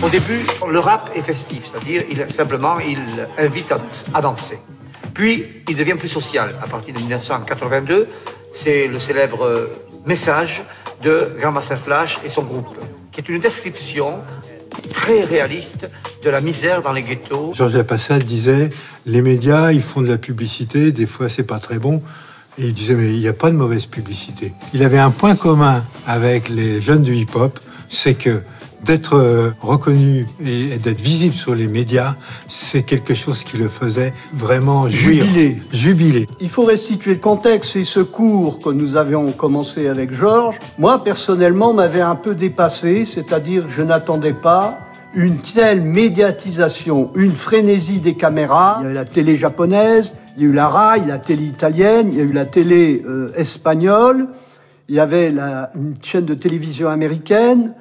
Au début, le rap est festif, c'est-à-dire simplement il invite à danser. Puis, il devient plus social. À partir de 1982, c'est le célèbre message de Grandmaster Flash et son groupe, qui est une description très réaliste de la misère dans les ghettos. Georges Lapassade disait, les médias, ils font de la publicité, des fois c'est pas très bon. Et il disait, mais il n'y a pas de mauvaise publicité. Il avait un point commun avec les jeunes du hip-hop, c'est que d'être reconnu et d'être visible sur les médias, c'est quelque chose qui le faisait vraiment jubiler. Il faut restituer le contexte. Et ce cours que nous avions commencé avec Georges, moi, personnellement, m'avait un peu dépassé. C'est-à-dire que je n'attendais pas une telle médiatisation, une frénésie des caméras. Il y a eu la télé japonaise, il y a eu la RAI, la télé italienne, il y a eu la télé espagnole, il y avait une chaîne de télévision américaine.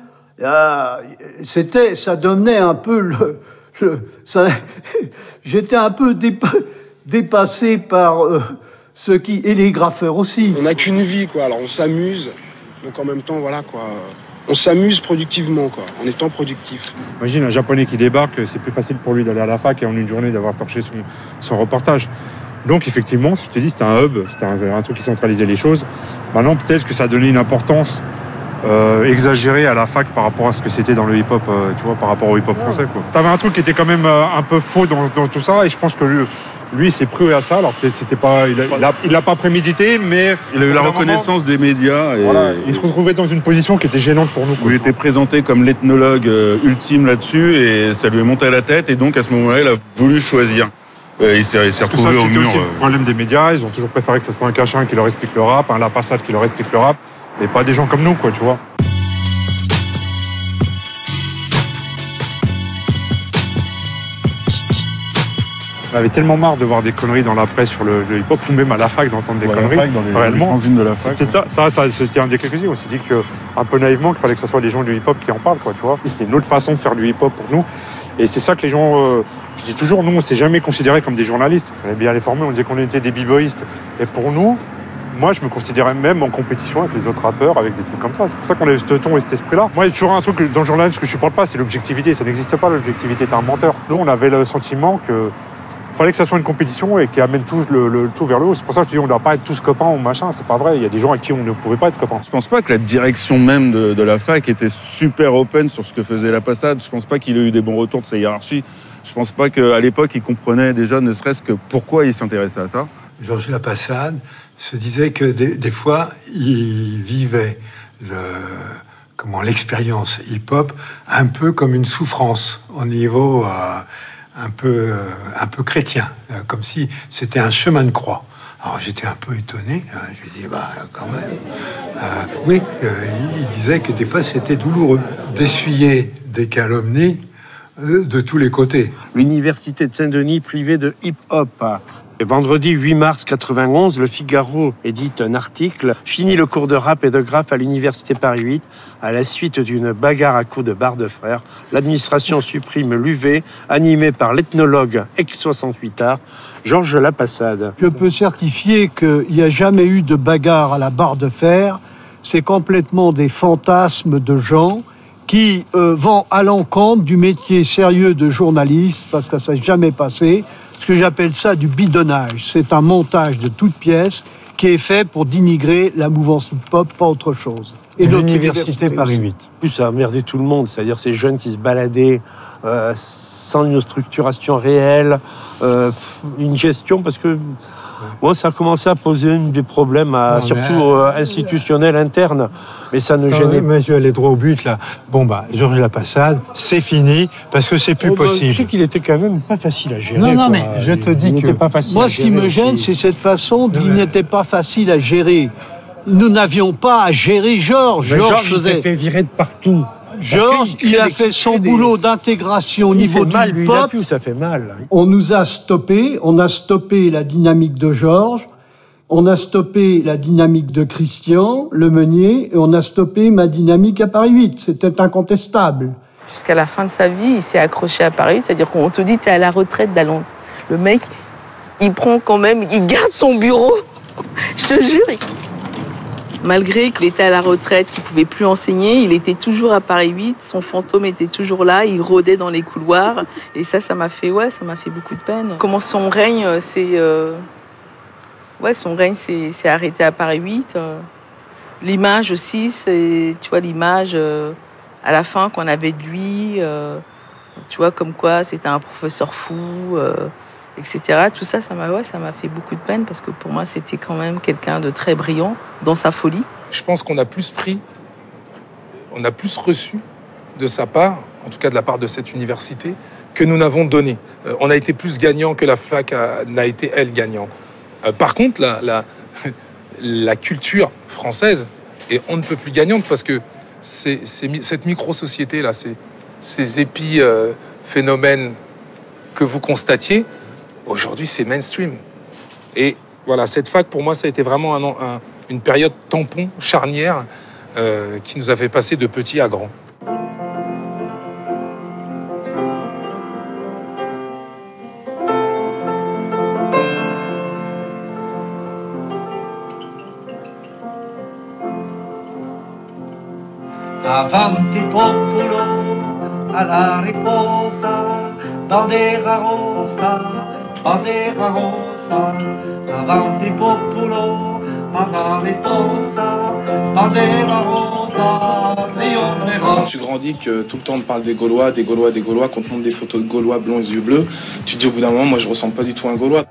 Ça donnait un peu j'étais un peu dépassé par et les graffeurs aussi. On n'a qu'une vie, quoi. Alors on s'amuse, donc en même temps, voilà, quoi. On s'amuse productivement, quoi, en étant productif. Imagine un Japonais qui débarque, c'est plus facile pour lui d'aller à la fac et en une journée d'avoir torché son reportage. Donc effectivement, je te dis, c'était un hub, c'était un truc qui centralisait les choses. Maintenant, peut-être que ça a donné une importance exagéré à la fac par rapport à ce que c'était dans le hip-hop, tu vois, par rapport au hip-hop français, quoi. T'avais un truc qui était quand même un peu faux dans tout ça, et je pense que lui s'est pris à ça, alors peut-être c'était pas, il l'a pas prémédité, mais il a eu la reconnaissance des médias. Et voilà, il se retrouvait dans une position qui était gênante pour nous, quoi. Il était présenté comme l'ethnologue ultime là-dessus, et ça lui est monté à la tête, et donc à ce moment-là, il a voulu choisir. Il s'est retrouvé au mur. Aussi le problème des médias, ils ont toujours préféré que ce soit un Cachin qui leur explique le rap, un Lapassade qui leur explique le rap, et pas des gens comme nous, quoi, tu vois. On avait tellement marre de voir des conneries dans la presse sur le hip-hop, ou même à la fac d'entendre des conneries. Réellement, de la fac. Ça, c'était un des quelques-uns. On s'est dit que, un peu naïvement, qu'il fallait que ce soit les gens du hip-hop qui en parlent, quoi, tu vois. C'était une autre façon de faire du hip-hop pour nous. Et c'est ça que les gens, je dis toujours, nous, on s'est jamais considérés comme des journalistes. On fallait bien les former, on disait qu'on était des b-boyistes. Et pour nous, moi, je me considérais même en compétition avec les autres rappeurs, avec des trucs comme ça. C'est pour ça qu'on a eu ce ton et cet esprit-là. Moi, il y a toujours un truc dans le journalisme que je supporte pas, c'est l'objectivité. Ça n'existe pas, l'objectivité. T'es un menteur. Nous, on avait le sentiment que fallait que ça soit une compétition et qui amène tout le tout vers le haut. C'est pour ça que je dis on ne doit pas être tous copains ou machin. C'est pas vrai. Il y a des gens à qui on ne pouvait pas être copains. Je pense pas que la direction même de la fac était super open sur ce que faisait Lapassade. Je pense pas qu'il ait eu des bons retours de sa hiérarchie. Je pense pas qu'à l'époque, il comprenait déjà ne serait-ce que pourquoi il s'intéressait à ça. Georges Lapassade se disait que des fois, il vivait l'expérience hip-hop un peu comme une souffrance au niveau un peu chrétien, comme si c'était un chemin de croix. Alors j'étais un peu étonné, je lui ai dit, quand même. Oui, il disait que des fois c'était douloureux d'essuyer des calomnies de tous les côtés. L'université de Saint-Denis privée de hip-hop. Le vendredi 8 mars 91, le Figaro édite un article « Fini le cours de rap et de graphe à l'université Paris 8. À la suite d'une bagarre à coups de barre de fer, l'administration supprime l'UV, animée par l'ethnologue ex-68 art, Georges Lapassade. » Je peux certifier qu'il n'y a jamais eu de bagarre à la barre de fer. C'est complètement des fantasmes de gens qui vont à l'encontre du métier sérieux de journaliste, parce que ça n'est jamais passé. Ce que j'appelle ça du bidonnage. C'est un montage de toutes pièces qui est fait pour dénigrer la mouvance hip-hop, pas autre chose. Et l'université Paris 8. En plus, ça a emmerdé tout le monde. C'est-à-dire ces jeunes qui se baladaient sans une structuration réelle, une gestion, parce que moi, ça a commencé à poser des problèmes, surtout institutionnels, internes. Mais ça ne gênait pas. Mais je vais aller droit au but, là. Bon, Georges Lapassade, c'est fini, parce que c'est plus possible. Je sais qu'il était quand même pas facile à gérer. Non, mais je te dis que... Pas facile moi, ce qui me gêne, c'est cette façon il n'était pas facile à gérer. Nous n'avions pas à gérer Georges. Georges s'est fait virer de partout. Georges, il a fait son boulot d'intégration au niveau du hip-hop. Ça fait mal. On nous a stoppé. On a stoppé la dynamique de Georges. On a stoppé la dynamique de Christian, le meunier, et on a stoppé ma dynamique à Paris 8. C'était incontestable. Jusqu'à la fin de sa vie, il s'est accroché à Paris 8. C'est-à-dire qu'on te dit, t'es à la retraite d'Alon. Le mec, il prend quand même, il garde son bureau. Je te jure. Malgré qu'il était à la retraite, qu'il ne pouvait plus enseigner, il était toujours à Paris 8, son fantôme était toujours là, il rôdait dans les couloirs. Et ça m'a fait beaucoup de peine. Comment son règne s'est arrêté à Paris 8. L'image aussi, tu vois, l'image à la fin qu'on avait de lui, tu vois, comme quoi c'était un professeur fou, etc. Tout ça, ça m'a fait beaucoup de peine parce que pour moi, c'était quand même quelqu'un de très brillant dans sa folie. Je pense qu'on a plus reçu de sa part, en tout cas de la part de cette université, que nous n'avons donné. On a été plus gagnant que la fac n'a été, elle, gagnant. Par contre, la culture française est on ne peut plus gagnante parce que cette micro-société-là, ces épiphénomènes que vous constatiez, aujourd'hui, c'est mainstream. Et voilà, cette fac, pour moi, ça a été vraiment une période tampon, charnière, qui nous a fait passer de petit à grand. Avanti popolo alla riposa, bandera rosa, bandera rosa. Avanti popolo alla riposa, bandera rosa, trionfera. Tu grandis que tout le temps on te parle des Gaulois, des Gaulois, des Gaulois, qu'on te montre des photos de Gaulois blonds aux yeux bleus. Tu te dis au bout d'un moment, moi je ressemble pas du tout à un Gaulois.